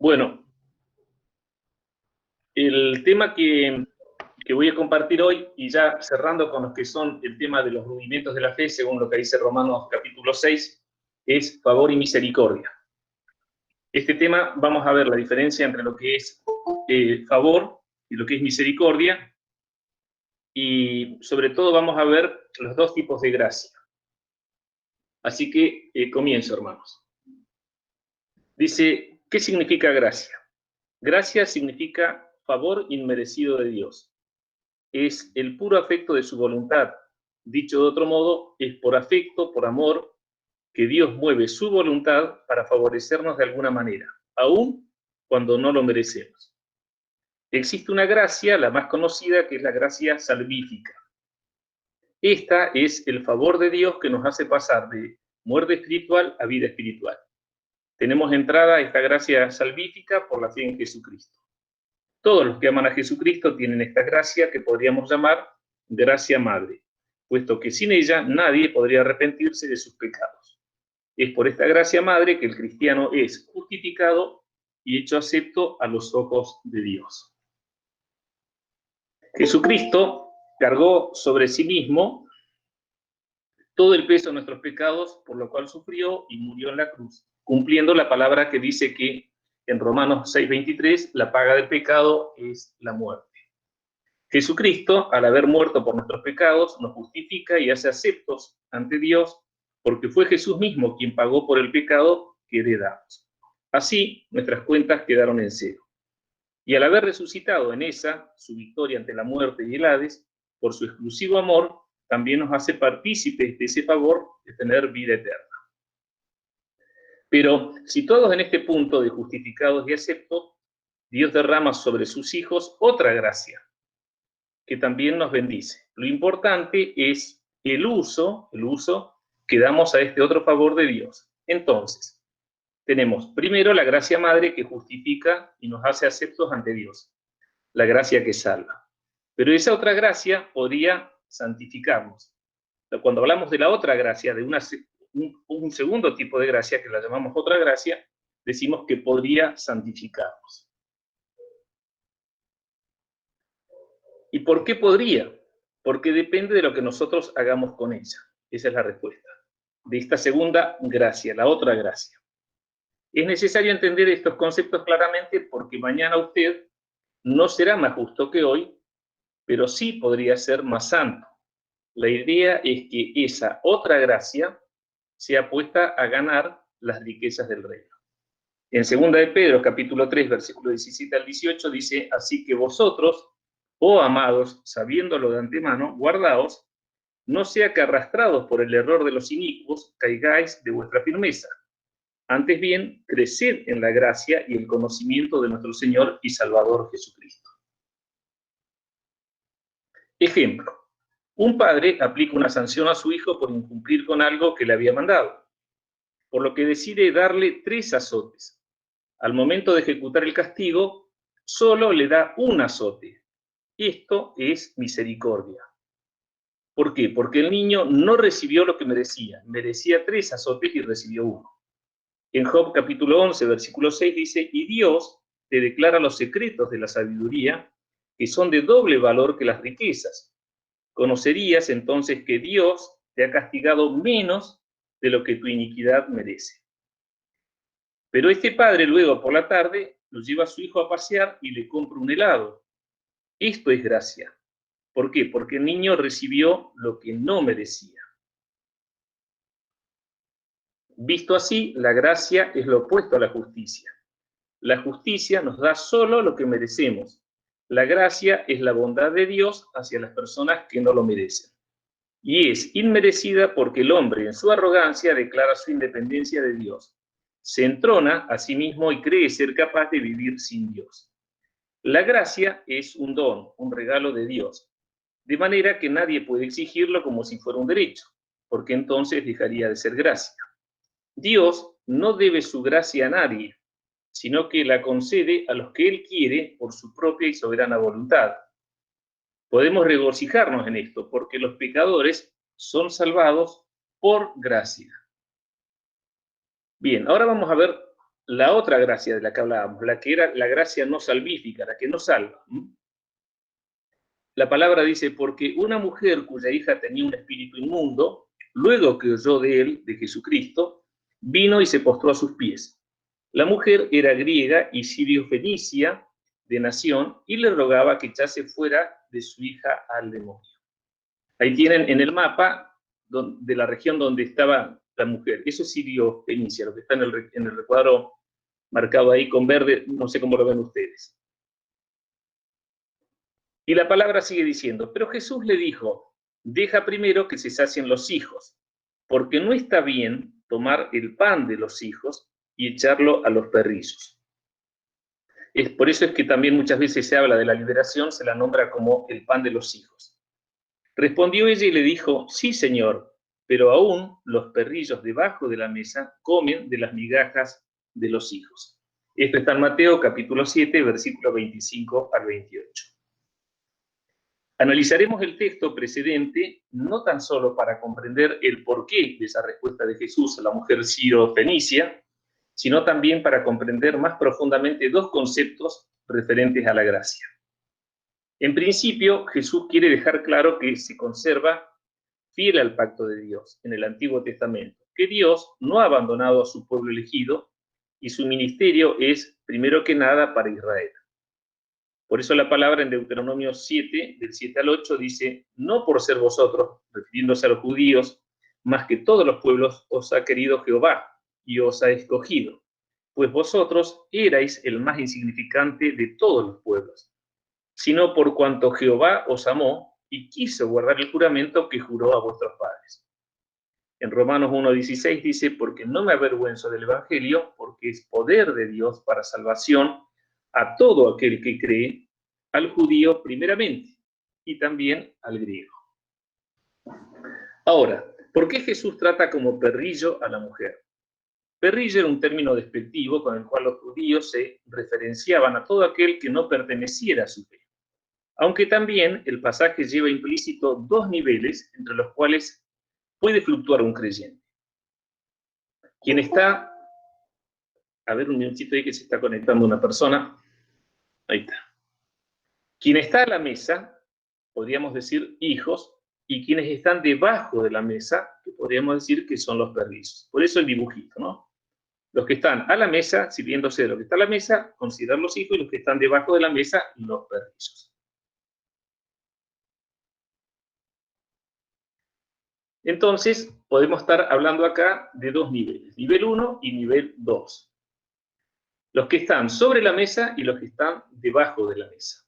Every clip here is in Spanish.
Bueno, el tema que voy a compartir hoy, y ya cerrando con los que son el tema de los rudimentos de la fe, según lo que dice Romanos capítulo 6, es favor y misericordia. Este tema vamos a ver la diferencia entre lo que es favor y lo que es misericordia, y sobre todo vamos a ver los dos tipos de gracia. Así que comienzo, hermanos. Dice, ¿qué significa gracia? Gracia significa favor inmerecido de Dios. Es el puro afecto de su voluntad. Dicho de otro modo, es por afecto, por amor, que Dios mueve su voluntad para favorecernos de alguna manera, aun cuando no lo merecemos. Existe una gracia, la más conocida, que es la gracia salvífica. Esta es el favor de Dios que nos hace pasar de muerte espiritual a vida espiritual. Tenemos entrada a esta gracia salvífica por la fe en Jesucristo. Todos los que aman a Jesucristo tienen esta gracia que podríamos llamar gracia madre, puesto que sin ella nadie podría arrepentirse de sus pecados. Es por esta gracia madre que el cristiano es justificado y hecho acepto a los ojos de Dios. Jesucristo cargó sobre sí mismo todo el peso de nuestros pecados, por lo cual sufrió y murió en la cruz, cumpliendo la palabra que dice que en Romanos 6:23, la paga del pecado es la muerte. Jesucristo, al haber muerto por nuestros pecados, nos justifica y hace aceptos ante Dios, porque fue Jesús mismo quien pagó por el pecado que heredamos. Así, nuestras cuentas quedaron en cero. Y al haber resucitado en esa, su victoria ante la muerte y el Hades, por su exclusivo amor, también nos hace partícipes de ese favor de tener vida eterna. Pero si todos en este punto de justificados y aceptos, Dios derrama sobre sus hijos otra gracia, que también nos bendice. Lo importante es el uso que damos a este otro favor de Dios. Entonces, tenemos primero la gracia madre que justifica y nos hace aceptos ante Dios, la gracia que salva. Pero esa otra gracia podría santificarnos. Cuando hablamos de la otra gracia, de un segundo tipo de gracia, que la llamamos otra gracia, decimos que podría santificarnos. ¿Y por qué podría? Porque depende de lo que nosotros hagamos con ella. Esa es la respuesta. De esta segunda gracia, la otra gracia. Es necesario entender estos conceptos claramente porque mañana usted no será más justo que hoy, pero sí podría ser más santo. La idea es que esa otra gracia sea puesta a ganar las riquezas del reino. En 2 de Pedro, capítulo 3, versículo 17 al 18, dice, así que vosotros, oh amados, sabiéndolo de antemano, guardaos, no sea que arrastrados por el error de los inicuos, caigáis de vuestra firmeza. Antes bien, creced en la gracia y el conocimiento de nuestro Señor y Salvador Jesucristo. Ejemplo, un padre aplica una sanción a su hijo por incumplir con algo que le había mandado, por lo que decide darle 3 azotes. Al momento de ejecutar el castigo, solo le da un azote. Esto es misericordia. ¿Por qué? Porque el niño no recibió lo que merecía. Merecía 3 azotes y recibió 1. En Job capítulo 11, versículo 6 dice, y Dios te declara los secretos de la sabiduría, que son de doble valor que las riquezas. Conocerías entonces que Dios te ha castigado menos de lo que tu iniquidad merece. Pero este padre luego por la tarde lo lleva a su hijo a pasear y le compra un helado. Esto es gracia. ¿Por qué? Porque el niño recibió lo que no merecía. Visto así, la gracia es lo opuesto a la justicia. La justicia nos da solo lo que merecemos. La gracia es la bondad de Dios hacia las personas que no lo merecen. Y es inmerecida porque el hombre en su arrogancia declara su independencia de Dios. Se entrona a sí mismo y cree ser capaz de vivir sin Dios. La gracia es un don, un regalo de Dios, de manera que nadie puede exigirlo como si fuera un derecho, porque entonces dejaría de ser gracia. Dios no debe su gracia a nadie, sino que la concede a los que Él quiere por su propia y soberana voluntad. Podemos regocijarnos en esto, porque los pecadores son salvados por gracia. Bien, ahora vamos a ver la otra gracia de la que hablábamos, la que era la gracia no salvífica, la que no salva. La palabra dice, porque una mujer cuya hija tenía un espíritu inmundo, luego que oyó de él, de Jesucristo, vino y se postró a sus pies. La mujer era griega y sirio-fenicia de nación y le rogaba que echase fuera de su hija al demonio. Ahí tienen en el mapa de la región donde estaba la mujer. Eso es sirio-fenicia, lo que está en el recuadro marcado ahí con verde, no sé cómo lo ven ustedes. Y la palabra sigue diciendo, pero Jesús le dijo, deja primero que se sacien los hijos, porque no está bien tomar el pan de los hijos y echarlo a los perrillos. Por eso es que también muchas veces se habla de la liberación, se la nombra como el pan de los hijos. Respondió ella y le dijo, sí, Señor, pero aún los perrillos debajo de la mesa comen de las migajas de los hijos. Esto está en Mateo capítulo 7, versículo 25 al 28. Analizaremos el texto precedente no tan solo para comprender el porqué de esa respuesta de Jesús a la mujer siro-fenicia, sino también para comprender más profundamente dos conceptos referentes a la gracia. En principio, Jesús quiere dejar claro que se conserva fiel al pacto de Dios en el Antiguo Testamento, que Dios no ha abandonado a su pueblo elegido y su ministerio es, primero que nada, para Israel. Por eso la palabra en Deuteronomio 7, del 7 al 8, dice, no por ser vosotros, refiriéndose a los judíos, más que todos los pueblos os ha querido Jehová y os ha escogido, pues vosotros erais el más insignificante de todos los pueblos, sino por cuanto Jehová os amó y quiso guardar el juramento que juró a vuestros padres. En Romanos 1:16 dice, porque no me avergüenzo del Evangelio, porque es poder de Dios para salvación a todo aquel que cree, al judío primeramente, y también al griego. Ahora, ¿por qué Jesús trata como perrillo a la mujer? Perrillo era un término despectivo con el cual los judíos se referenciaban a todo aquel que no perteneciera a su fe. Aunque también el pasaje lleva implícito dos niveles entre los cuales puede fluctuar un creyente. Quien está, a ver un minutito ahí que se está conectando una persona, ahí está. Quien está a la mesa, podríamos decir hijos, y quienes están debajo de la mesa, que podríamos decir que son los perrillos. Por eso el dibujito, ¿no? Los que están a la mesa, sirviéndose de lo que está a la mesa, considerar los hijos, y los que están debajo de la mesa, los perrillos. Entonces, podemos estar hablando acá de dos niveles, nivel 1 y nivel 2. Los que están sobre la mesa y los que están debajo de la mesa.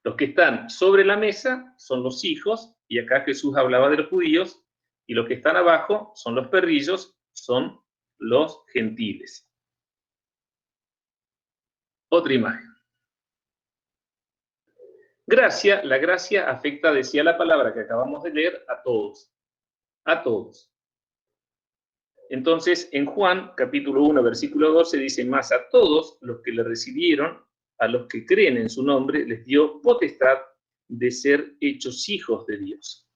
Los que están sobre la mesa son los hijos, y acá Jesús hablaba de los judíos, y los que están abajo son los perrillos, son los gentiles. Otra imagen. Gracia, la gracia afecta, decía la palabra que acabamos de leer, a todos. A todos. Entonces, en Juan, capítulo 1, versículo 12, dice, más a todos los que le recibieron, a los que creen en su nombre, les dio potestad de ser hechos hijos de Dios.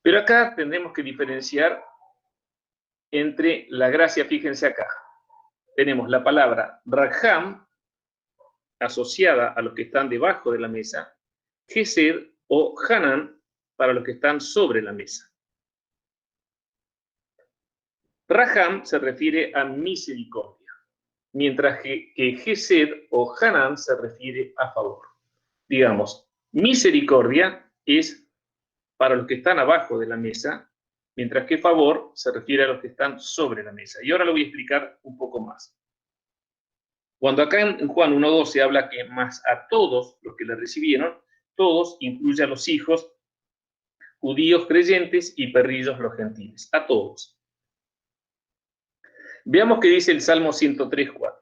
Pero acá tendremos que diferenciar entre la gracia, fíjense acá. Tenemos la palabra Raham, asociada a los que están debajo de la mesa, Gesed o Hanan, para los que están sobre la mesa. Raham se refiere a misericordia, mientras que Gesed o Hanan se refiere a favor. Digamos, misericordia es para los que están abajo de la mesa, mientras que favor se refiere a los que están sobre la mesa. Y ahora lo voy a explicar un poco más. Cuando acá en Juan 1:12 habla que más a todos los que le recibieron, todos incluye a los hijos, judíos creyentes y perrillos los gentiles, a todos. Veamos qué dice el Salmo 103:4.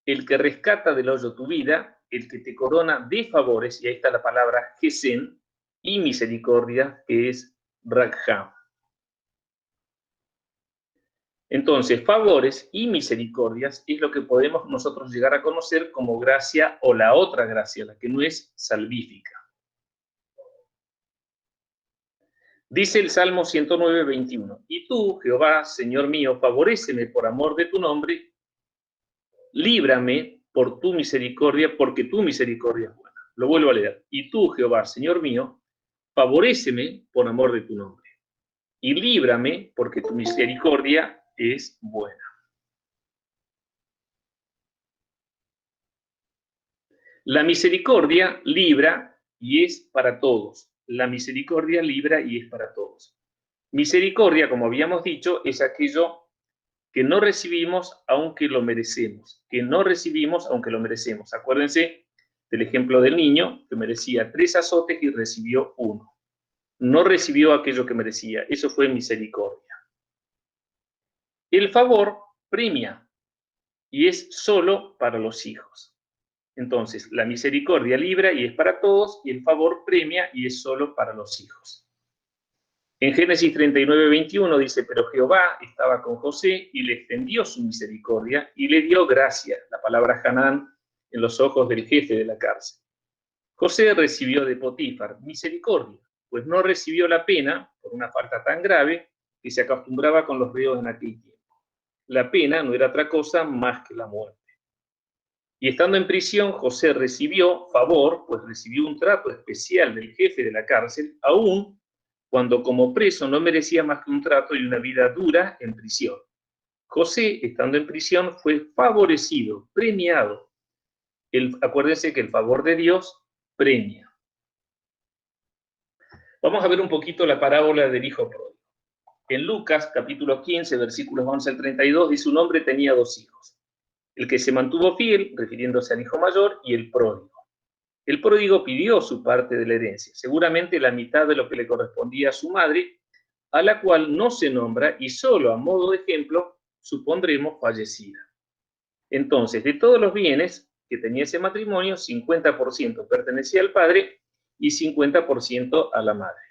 El que rescata del hoyo tu vida, el que te corona de favores, y ahí está la palabra Gesén, y misericordia, que es Raham. Entonces, favores y misericordias es lo que podemos nosotros llegar a conocer como gracia o la otra gracia, la que no es salvífica. Dice el Salmo 109, 21. Y tú, Jehová, Señor mío, favoréceme por amor de tu nombre, líbrame por tu misericordia, porque tu misericordia es buena. Lo vuelvo a leer. Y tú, Jehová, Señor mío, favoréceme por amor de tu nombre. Y líbrame, porque tu misericordia es buena. La misericordia libra y es para todos. La misericordia libra y es para todos. Misericordia, como habíamos dicho, es aquello que no recibimos aunque lo merecemos. Que no recibimos aunque lo merecemos. Acuérdense del ejemplo del niño que merecía 3 azotes y recibió 1. No recibió aquello que merecía. Eso fue misericordia. El favor premia y es solo para los hijos. Entonces, la misericordia libra y es para todos, y el favor premia y es solo para los hijos. En Génesis 39, 21 dice, pero Jehová estaba con José y le extendió su misericordia y le dio gracia, la palabra Hanán, en los ojos del jefe de la cárcel. José recibió de Potifar misericordia, pues no recibió la pena por una falta tan grave que se acostumbraba con los reos en aquel tiempo. La pena no era otra cosa más que la muerte. Y estando en prisión, José recibió favor, pues recibió un trato especial del jefe de la cárcel, aún cuando como preso no merecía más que un trato y una vida dura en prisión. José, estando en prisión, fue favorecido, premiado. Acuérdense que el favor de Dios premia. Vamos a ver un poquito la parábola del hijo pródigo. En Lucas, capítulo 15, versículos 11 al 32, dice: un hombre tenía 2 hijos. El que se mantuvo fiel, refiriéndose al hijo mayor, y el pródigo. El pródigo pidió su parte de la herencia, seguramente la mitad de lo que le correspondía a su madre, a la cual no se nombra y solo a modo de ejemplo supondremos fallecida. Entonces, de todos los bienes que tenía ese matrimonio, 50% pertenecía al padre y 50% a la madre.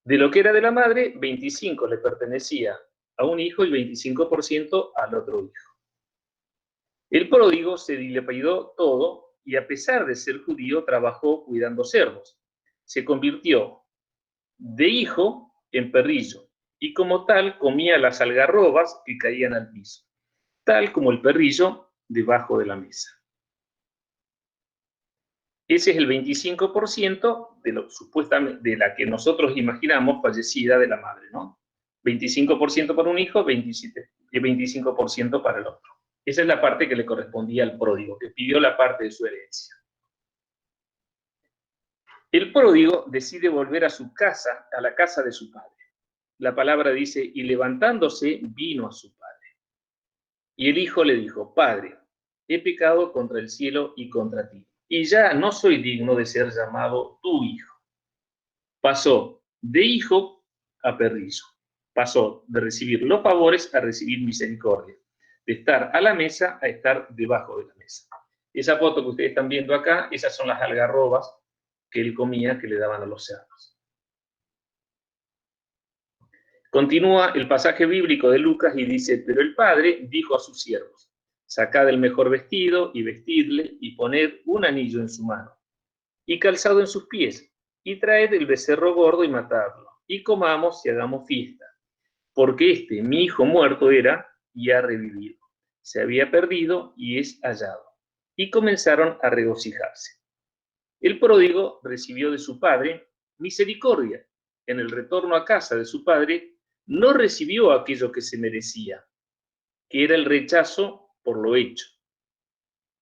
De lo que era de la madre, 25% le pertenecía a un hijo y 25% al otro hijo. El pródigo se dilapidó todo y, a pesar de ser judío, trabajó cuidando cerdos. Se convirtió de hijo en perrillo y como tal comía las algarrobas que caían al piso, tal como el perrillo debajo de la mesa. Ese es el 25% de lo supuestamente de la que nosotros imaginamos fallecida de la madre, ¿no? 25% para un hijo, 25% para el otro. Esa es la parte que le correspondía al pródigo, que pidió la parte de su herencia. El pródigo decide volver a su casa, a la casa de su padre. La palabra dice, y levantándose vino a su padre. Y el hijo le dijo, Padre, he pecado contra el cielo y contra ti, y ya no soy digno de ser llamado tu hijo. Pasó de hijo a perrillo. Pasó de recibir los favores a recibir misericordia. De estar a la mesa a estar debajo de la mesa. Esa foto que ustedes están viendo acá, esas son las algarrobas que él comía, que le daban a los cerdos. Continúa el pasaje bíblico de Lucas y dice, pero el padre dijo a sus siervos, sacad el mejor vestido y vestidle y poned un anillo en su mano y calzado en sus pies y traed el becerro gordo y matadlo y comamos y hagamos fiesta, porque mi hijo muerto era y ha revivido, se había perdido y es hallado. Y comenzaron a regocijarse. El pródigo recibió de su padre misericordia. En el retorno a casa de su padre, no recibió aquello que se merecía, que era el rechazo por lo hecho.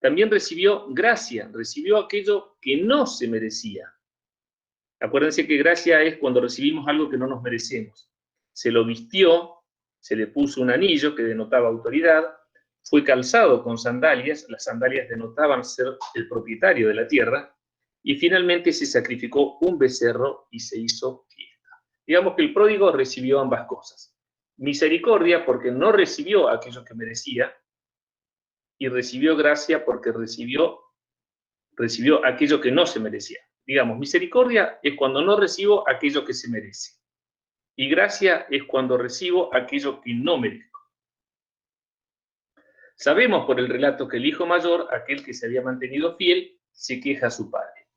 También recibió gracia, recibió aquello que no se merecía. Acuérdense que gracia es cuando recibimos algo que no nos merecemos. Se lo vistió, se le puso un anillo que denotaba autoridad, fue calzado con sandalias, las sandalias denotaban ser el propietario de la tierra, y finalmente se sacrificó un becerro y se hizo fiesta. Digamos que el pródigo recibió ambas cosas. Misericordia porque no recibió aquello que merecía, y recibió gracia porque recibió aquello que no se merecía. Digamos, misericordia es cuando no recibo aquello que se merece. Y gracia es cuando recibo aquello que no merezco. Sabemos por el relato que el hijo mayor, aquel que se había mantenido fiel, se queja a su padre,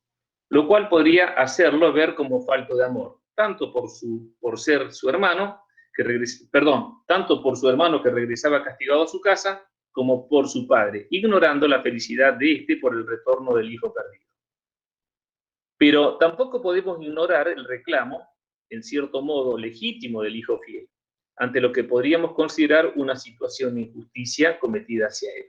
lo cual podría hacerlo ver como falto de amor. tanto por ser su hermano, tanto por su hermano que regresaba castigado a su casa, como por su padre, ignorando la felicidad de éste por el retorno del hijo perdido. Pero tampoco podemos ignorar el reclamo, en cierto modo legítimo, del hijo fiel, ante lo que podríamos considerar una situación de injusticia cometida hacia él.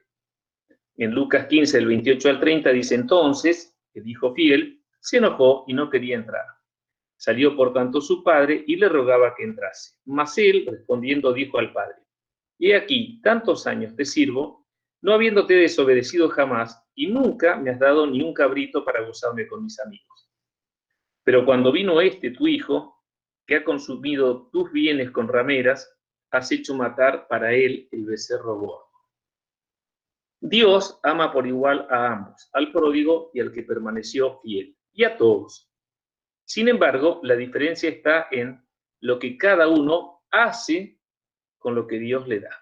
En Lucas 15, del 28 al 30, dice: entonces el hijo fiel se enojó y no quería entrar. Salió por tanto su padre y le rogaba que entrase. Mas él, respondiendo, dijo al padre: he aquí, tantos años te sirvo, no habiéndote desobedecido jamás, y nunca me has dado ni un cabrito para gozarme con mis amigos. Pero cuando vino tu hijo, que ha consumido tus bienes con rameras, has hecho matar para él el becerro gordo. Dios ama por igual a ambos, al pródigo y al que permaneció fiel, y a todos. Sin embargo, la diferencia está en lo que cada uno hace con lo que Dios le da.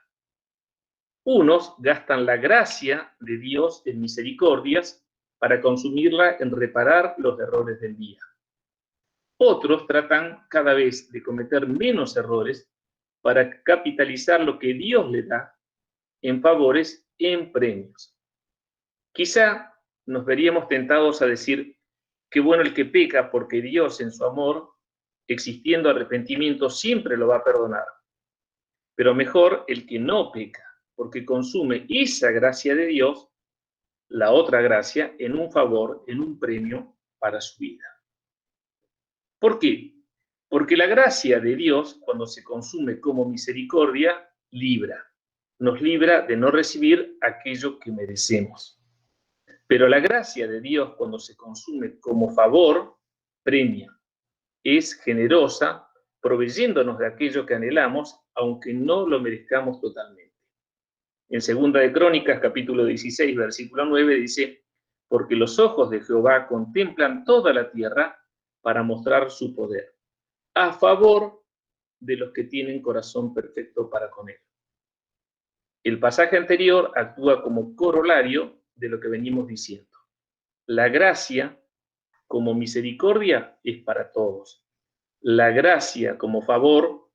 Unos gastan la gracia de Dios en misericordias para consumirla en reparar los errores del día. Otros tratan cada vez de cometer menos errores para capitalizar lo que Dios le da en favores, en premios. Quizá nos veríamos tentados a decir: qué bueno el que peca, porque Dios, en su amor, existiendo arrepentimiento, siempre lo va a perdonar. Pero mejor el que no peca, porque consume esa gracia de Dios, la otra gracia, en un favor, en un premio para su vida. ¿Por qué? Porque la gracia de Dios, cuando se consume como misericordia, nos libra de no recibir aquello que merecemos. Pero la gracia de Dios, cuando se consume como favor, premia. Es generosa, proveyéndonos de aquello que anhelamos, aunque no lo merezcamos totalmente. En 2 de Crónicas, capítulo 16, versículo 9, dice: porque los ojos de Jehová contemplan toda la tierra para mostrar su poder, a favor de los que tienen corazón perfecto para con él. El pasaje anterior actúa como corolario de lo que venimos diciendo. La gracia como misericordia es para todos. La gracia como favor,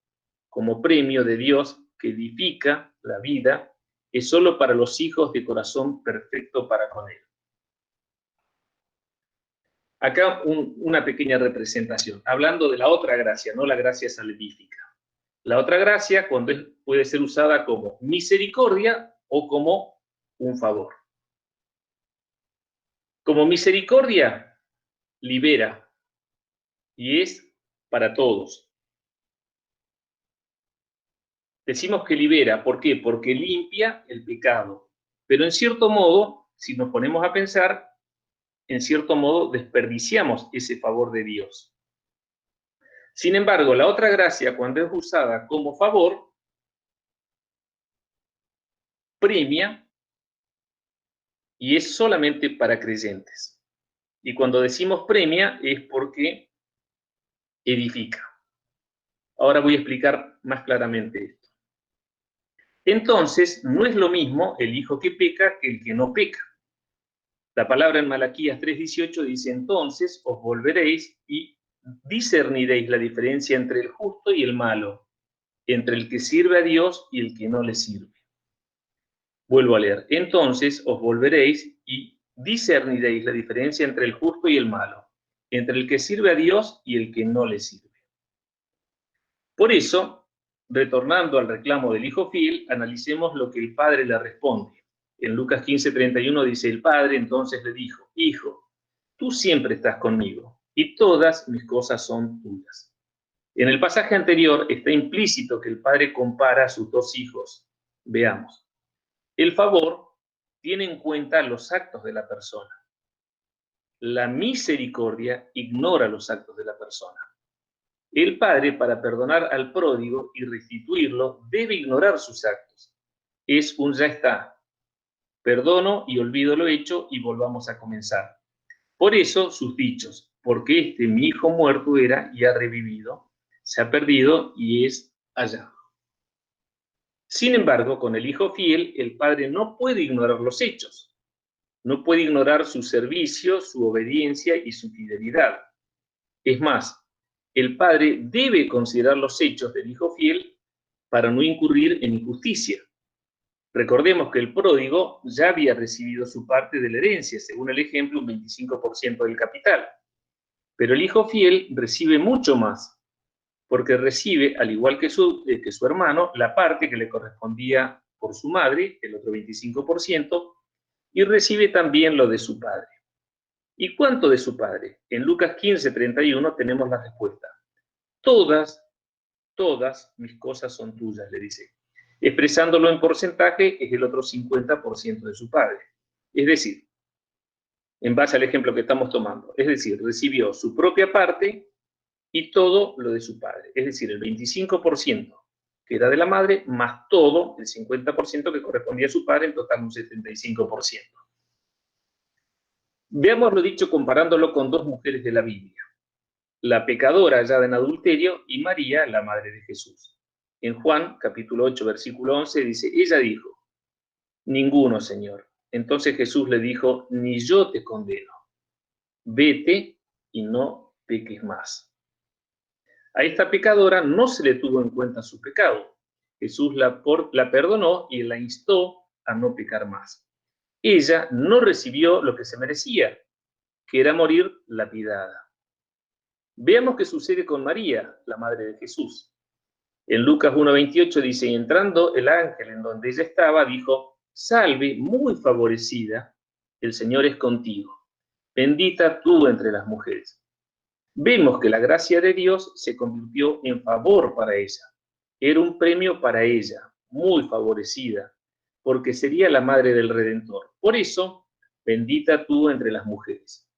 como premio de Dios que edifica la vida, es solo para los hijos de corazón perfecto para con él. Acá una pequeña representación, hablando de la otra gracia, no la gracia salvífica. La otra gracia puede ser usada como misericordia o como un favor. Como misericordia, libera y es para todos. Decimos que libera, ¿por qué? Porque limpia el pecado. Pero en cierto modo, si nos ponemos a pensar, en cierto modo desperdiciamos ese favor de Dios. Sin embargo, la otra gracia, cuando es usada como favor, premia y es solamente para creyentes. Y cuando decimos premia es porque edifica. Ahora voy a explicar más claramente esto. Entonces, no es lo mismo el hijo que peca que el que no peca. La palabra en Malaquías 3:18 dice: entonces os volveréis y discerniréis la diferencia entre el justo y el malo, entre el que sirve a Dios y el que no le sirve. Vuelvo a leer: entonces os volveréis y discerniréis la diferencia entre el justo y el malo, entre el que sirve a Dios y el que no le sirve. Por eso, retornando al reclamo del hijo fiel, analicemos lo que el padre le responde. En Lucas 15:31 dice: el padre entonces le dijo: hijo, tú siempre estás conmigo y todas mis cosas son tuyas. En el pasaje anterior está implícito que el padre compara a sus dos hijos. Veamos. El favor tiene en cuenta los actos de la persona. La misericordia ignora los actos de la persona. El padre, para perdonar al pródigo y restituirlo, debe ignorar sus actos. Es un ya está. Perdono y olvido lo hecho y volvamos a comenzar. Por eso sus dichos: porque mi hijo muerto era y ha revivido, se ha perdido y es hallado. Sin embargo, con el hijo fiel, el padre no puede ignorar los hechos. No puede ignorar su servicio, su obediencia y su fidelidad. Es más, el padre debe considerar los hechos del hijo fiel para no incurrir en injusticia. Recordemos que el pródigo ya había recibido su parte de la herencia, según el ejemplo, un 25% del capital. Pero el hijo fiel recibe mucho más, porque recibe, al igual que su hermano, la parte que le correspondía por su madre, el otro 25%, y recibe también lo de su padre. ¿Y cuánto de su padre? En Lucas 15:31 tenemos la respuesta. Todas mis cosas son tuyas, le dice. Expresándolo en porcentaje, es el otro 50% de su padre. Es decir, en base al ejemplo que estamos tomando, es decir, recibió su propia parte y todo lo de su padre. Es decir, el 25% que era de la madre, más todo, el 50% que correspondía a su padre, en total un 75%. Veamos lo dicho comparándolo con dos mujeres de la Biblia. La pecadora hallada en adulterio y María, la madre de Jesús. En Juan, capítulo 8, versículo 11, dice, ella dijo, ninguno, Señor. Entonces Jesús le dijo, ni yo te condeno. Vete y no peques más. A esta pecadora no se le tuvo en cuenta su pecado. Jesús la perdonó y la instó a no pecar más. Ella no recibió lo que se merecía, que era morir lapidada. Veamos qué sucede con María, la madre de Jesús. En Lucas 1:28 dice, y entrando el ángel en donde ella estaba, dijo, salve, muy favorecida, el Señor es contigo. Bendita tú entre las mujeres. Vemos que la gracia de Dios se convirtió en favor para ella. Era un premio para ella, muy favorecida, porque sería la madre del Redentor. Por eso, bendita tú entre las mujeres.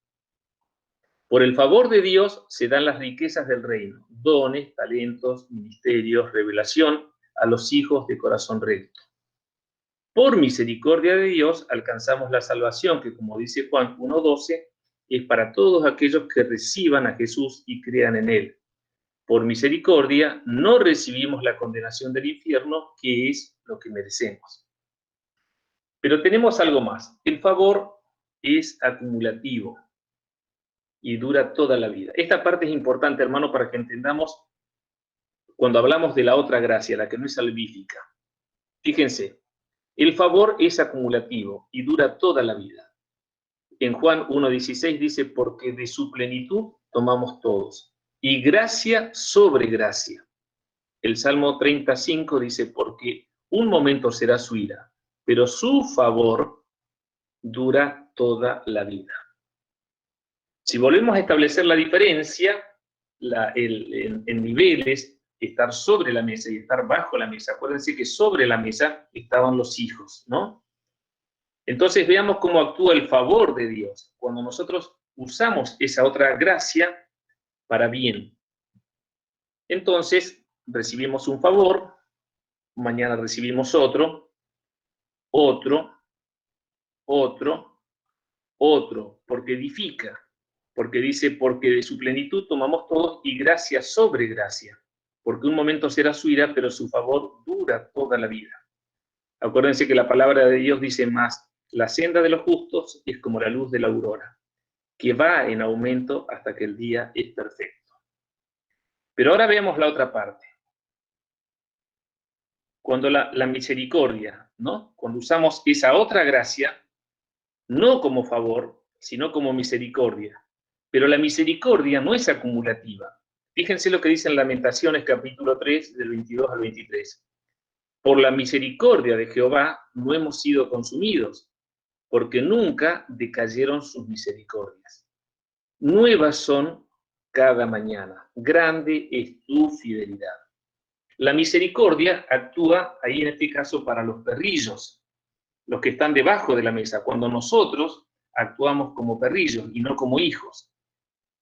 Por el favor de Dios se dan las riquezas del reino, dones, talentos, ministerios, revelación a los hijos de corazón recto. Por misericordia de Dios alcanzamos la salvación que, como dice Juan 1:12, es para todos aquellos que reciban a Jesús y crean en Él. Por misericordia no recibimos la condenación del infierno, que es lo que merecemos. Pero tenemos algo más. El favor es acumulativo y dura toda la vida. Esta parte es importante, hermano, para que entendamos cuando hablamos de la otra gracia, la que no es salvífica. Fíjense, el favor es acumulativo y dura toda la vida. En Juan 1:16 dice, porque de su plenitud tomamos todos, y gracia sobre gracia. El Salmo 35 dice, porque un momento será su ira, pero su favor dura toda la vida. Si volvemos a establecer la diferencia, en niveles, estar sobre la mesa y estar bajo la mesa, acuérdense que sobre la mesa estaban los hijos, ¿no? Entonces veamos cómo actúa el favor de Dios cuando nosotros usamos esa otra gracia para bien. Entonces recibimos un favor, mañana recibimos otro, porque edifica, porque dice, porque de su plenitud tomamos todos y gracia sobre gracia, porque un momento será su ira, pero su favor dura toda la vida. Acuérdense que la palabra de Dios dice más, la senda de los justos es como la luz de la aurora, que va en aumento hasta que el día es perfecto. Pero ahora veamos la otra parte. Cuando la misericordia, ¿no? Cuando usamos esa otra gracia, no como favor, sino como misericordia. Pero la misericordia no es acumulativa. Fíjense lo que dice en Lamentaciones capítulo 3, del 22 al 23. Por la misericordia de Jehová no hemos sido consumidos, porque nunca decayeron sus misericordias. Nuevas son cada mañana. Grande es tu fidelidad. La misericordia actúa ahí en este caso para los perrillos, los que están debajo de la mesa, cuando nosotros actuamos como perrillos y no como hijos.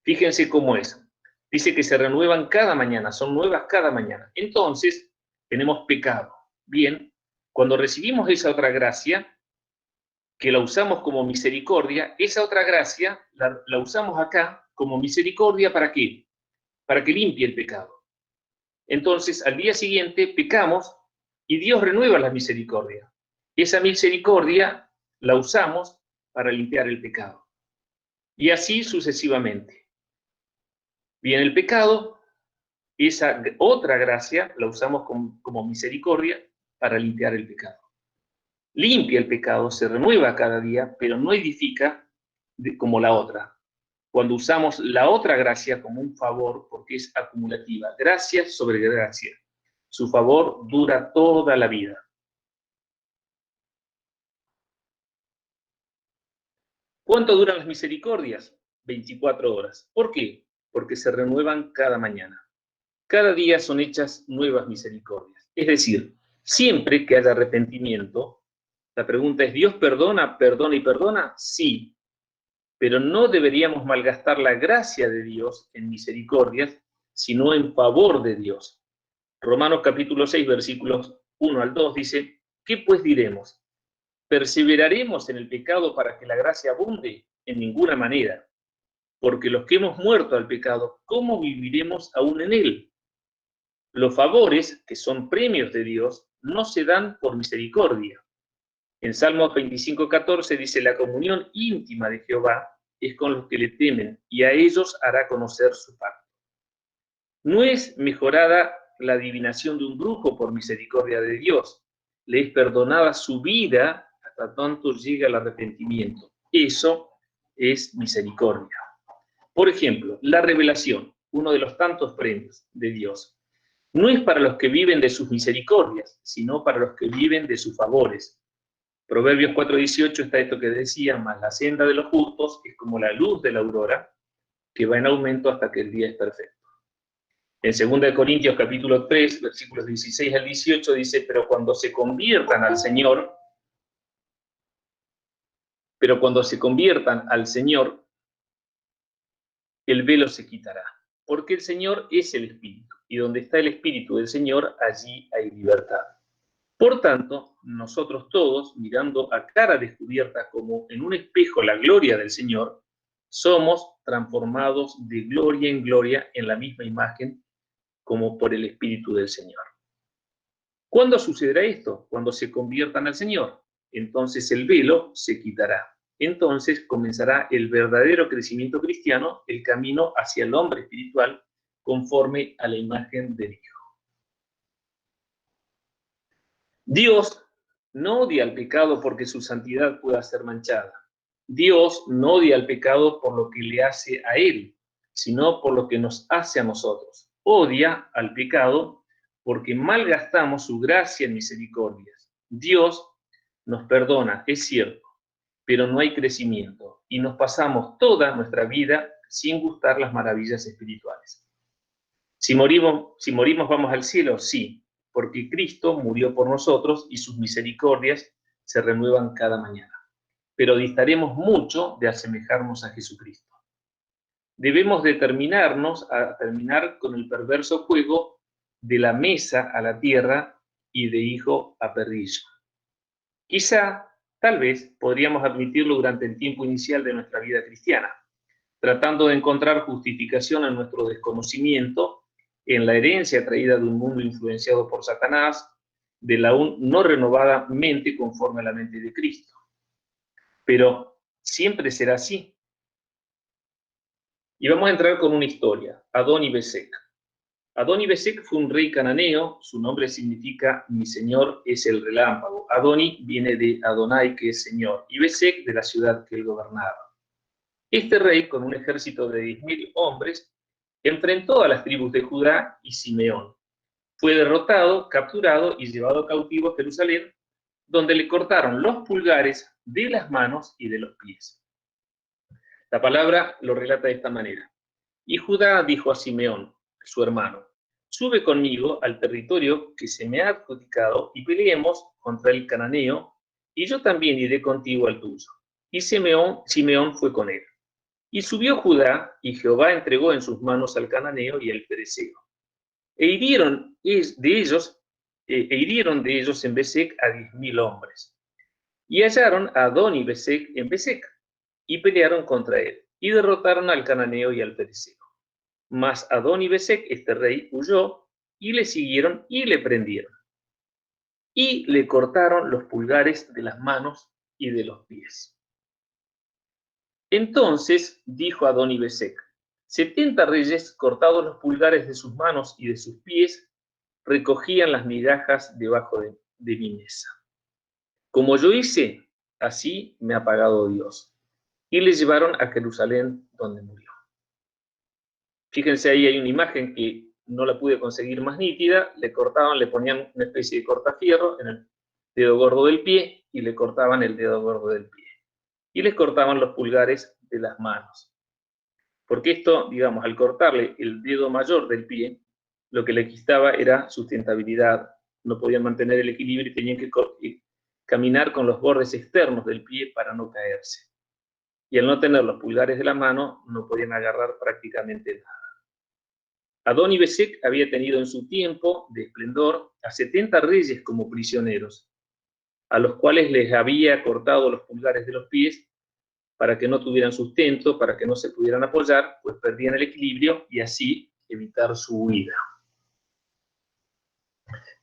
Fíjense cómo es. Dice que se renuevan cada mañana, son nuevas cada mañana. Entonces, tenemos pecado. Bien, cuando recibimos esa otra gracia, que la usamos como misericordia, esa otra gracia la usamos acá como misericordia, ¿para qué? Para que limpie el pecado. Entonces, al día siguiente pecamos y Dios renueva la misericordia. Esa misericordia la usamos para limpiar el pecado. Y así sucesivamente. Viene el pecado, esa otra gracia la usamos como misericordia para limpiar el pecado. Limpia el pecado, se renueva cada día, pero no edifica como la otra. Cuando usamos la otra gracia como un favor, porque es acumulativa, gracia sobre gracia, su favor dura toda la vida. ¿Cuánto duran las misericordias? 24 horas. ¿Por qué? Porque se renuevan cada mañana. Cada día son hechas nuevas misericordias. Es decir, siempre que haya arrepentimiento, la pregunta es, ¿Dios perdona, perdona y perdona? Sí, pero no deberíamos malgastar la gracia de Dios en misericordias, sino en favor de Dios. Romanos capítulo 6, versículos 1 al 2 dice, ¿qué pues diremos? ¿Perseveraremos en el pecado para que la gracia abunde? En ninguna manera. Porque los que hemos muerto al pecado, ¿cómo viviremos aún en él? Los favores, que son premios de Dios, no se dan por misericordia. En Salmos 25:14 dice, la comunión íntima de Jehová es con los que le temen, y a ellos hará conocer su pacto. No es mejorada la adivinación de un brujo por misericordia de Dios. Le es perdonada su vida hasta tanto llega el arrepentimiento. Eso es misericordia. Por ejemplo, la revelación, uno de los tantos premios de Dios, no es para los que viven de sus misericordias, sino para los que viven de sus favores. Proverbios 4:18 está esto que decía, mas la senda de los justos es como la luz de la aurora, que va en aumento hasta que el día es perfecto. En 2 Corintios capítulo 3, versículos 16 al 18 dice, pero cuando se conviertan al Señor, el velo se quitará, porque el Señor es el Espíritu, y donde está el Espíritu del Señor, allí hay libertad. Por tanto, nosotros todos, mirando a cara descubierta como en un espejo la gloria del Señor, somos transformados de gloria en gloria en la misma imagen como por el Espíritu del Señor. ¿Cuándo sucederá esto? Cuando se conviertan al Señor. Entonces el velo se quitará. Entonces comenzará el verdadero crecimiento cristiano, el camino hacia el hombre espiritual conforme a la imagen del Hijo. Dios no odia al pecado porque su santidad pueda ser manchada. Dios no odia al pecado por lo que le hace a Él, sino por lo que nos hace a nosotros. Odia al pecado porque malgastamos su gracia en misericordias. Dios nos perdona, es cierto, pero no hay crecimiento y nos pasamos toda nuestra vida sin gustar las maravillas espirituales. Si morimos vamos al cielo, sí, porque Cristo murió por nosotros y sus misericordias se renuevan cada mañana. Pero distaremos mucho de asemejarnos a Jesucristo. Debemos determinarnos a terminar con el perverso juego de la mesa a la tierra y de hijo a perrillo. Quizá, tal vez, podríamos admitirlo durante el tiempo inicial de nuestra vida cristiana, tratando de encontrar justificación en nuestro desconocimiento, en la herencia traída de un mundo influenciado por Satanás, de la aún no renovada mente conforme a la mente de Cristo. Pero siempre será así. Y vamos a entrar con una historia, Adón y Besec. Adón y Besec fue un rey cananeo, su nombre significa mi señor es el relámpago. Adoni viene de Adonai, que es señor, y Besec de la ciudad que él gobernaba. Este rey, con un ejército de 10.000 hombres, enfrentó a las tribus de Judá y Simeón. Fue derrotado, capturado y llevado cautivo a Jerusalén, donde le cortaron los pulgares de las manos y de los pies. La palabra lo relata de esta manera. Y Judá dijo a Simeón, su hermano, sube conmigo al territorio que se me ha adjudicado y peleemos contra el cananeo, y yo también iré contigo al tuyo. Y Simeón fue con él. Y subió Judá, y Jehová entregó en sus manos al cananeo y al ferezeo. E hirieron de ellos en Besec a 10.000 hombres. Y hallaron a Adón y Besec en Besec, y pelearon contra él, y derrotaron al cananeo y al ferezeo. Mas Adón y Besec, este rey, huyó, y le siguieron y le prendieron. Y le cortaron los pulgares de las manos y de los pies. Entonces dijo Adón y Besec, 70 reyes, cortados los pulgares de sus manos y de sus pies, recogían las migajas debajo de mi mesa. Como yo hice, así me ha pagado Dios. Y le llevaron a Jerusalén, donde murió. Fíjense, ahí hay una imagen que no la pude conseguir más nítida. Le cortaban, le ponían una especie de cortafierro en el dedo gordo del pie y le cortaban el dedo gordo del pie. Y les cortaban los pulgares de las manos. Porque esto, digamos, al cortarle el dedo mayor del pie, lo que le quitaba era sustentabilidad. No podían mantener el equilibrio y tenían que caminar con los bordes externos del pie para no caerse. Y al no tener los pulgares de la mano, no podían agarrar prácticamente nada. Adoni-Bezek había tenido en su tiempo de esplendor a 70 reyes como prisioneros, a los cuales les había cortado los pulgares de los pies para que no tuvieran sustento, para que no se pudieran apoyar, pues perdían el equilibrio y así evitar su huida.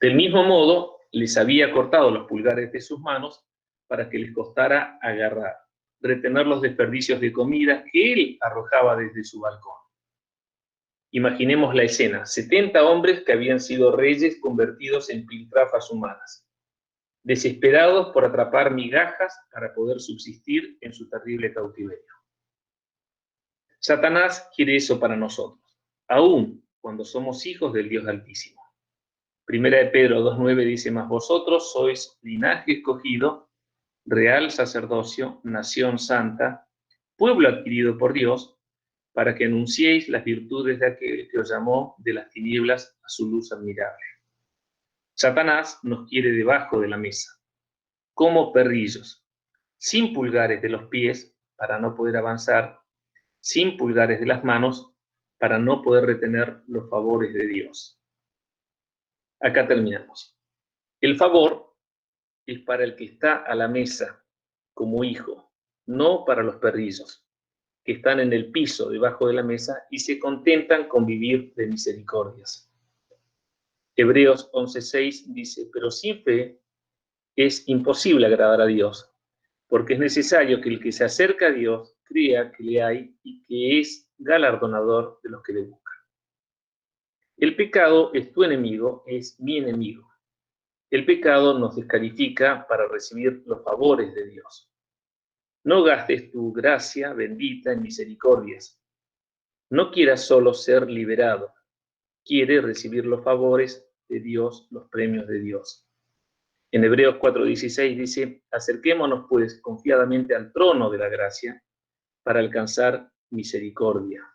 Del mismo modo, les había cortado los pulgares de sus manos para que les costara agarrar, retener los desperdicios de comida que él arrojaba desde su balcón. Imaginemos la escena: 70 hombres que habían sido reyes convertidos en piltrafas humanas, desesperados por atrapar migajas para poder subsistir en su terrible cautiverio. Satanás quiere eso para nosotros, aún cuando somos hijos del Dios Altísimo. Primera de Pedro 2:9 dice: mas vosotros sois linaje escogido, real sacerdocio, nación santa, pueblo adquirido por Dios, para que anunciéis las virtudes de aquel que os llamó de las tinieblas a su luz admirable. Satanás nos quiere debajo de la mesa, como perrillos, sin pulgares de los pies para no poder avanzar, sin pulgares de las manos para no poder retener los favores de Dios. Acá terminamos. El favor es para el que está a la mesa como hijo, no para los perrillos, que están en el piso debajo de la mesa y se contentan con vivir de misericordias. Hebreos 11:6 dice: pero sin fe es imposible agradar a Dios, porque es necesario que el que se acerca a Dios crea que le hay y que es galardonador de los que le buscan. El pecado es tu enemigo, es mi enemigo. El pecado nos descalifica para recibir los favores de Dios. No gastes tu gracia bendita en misericordias. No quieras solo ser liberado, quiere recibir los favores de Dios, los premios de Dios. En Hebreos 4:16 dice: acerquémonos pues confiadamente al trono de la gracia para alcanzar misericordia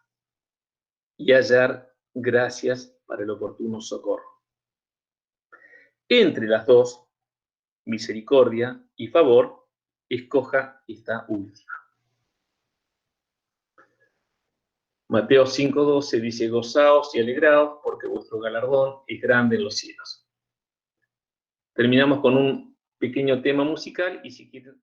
y hallar gracias para el oportuno socorro. Entre las dos, misericordia y favor, escoja esta última. Mateo 5:12 dice: gozaos y alegraos, porque vuestro galardón es grande en los cielos. Terminamos con un pequeño tema musical y si quieren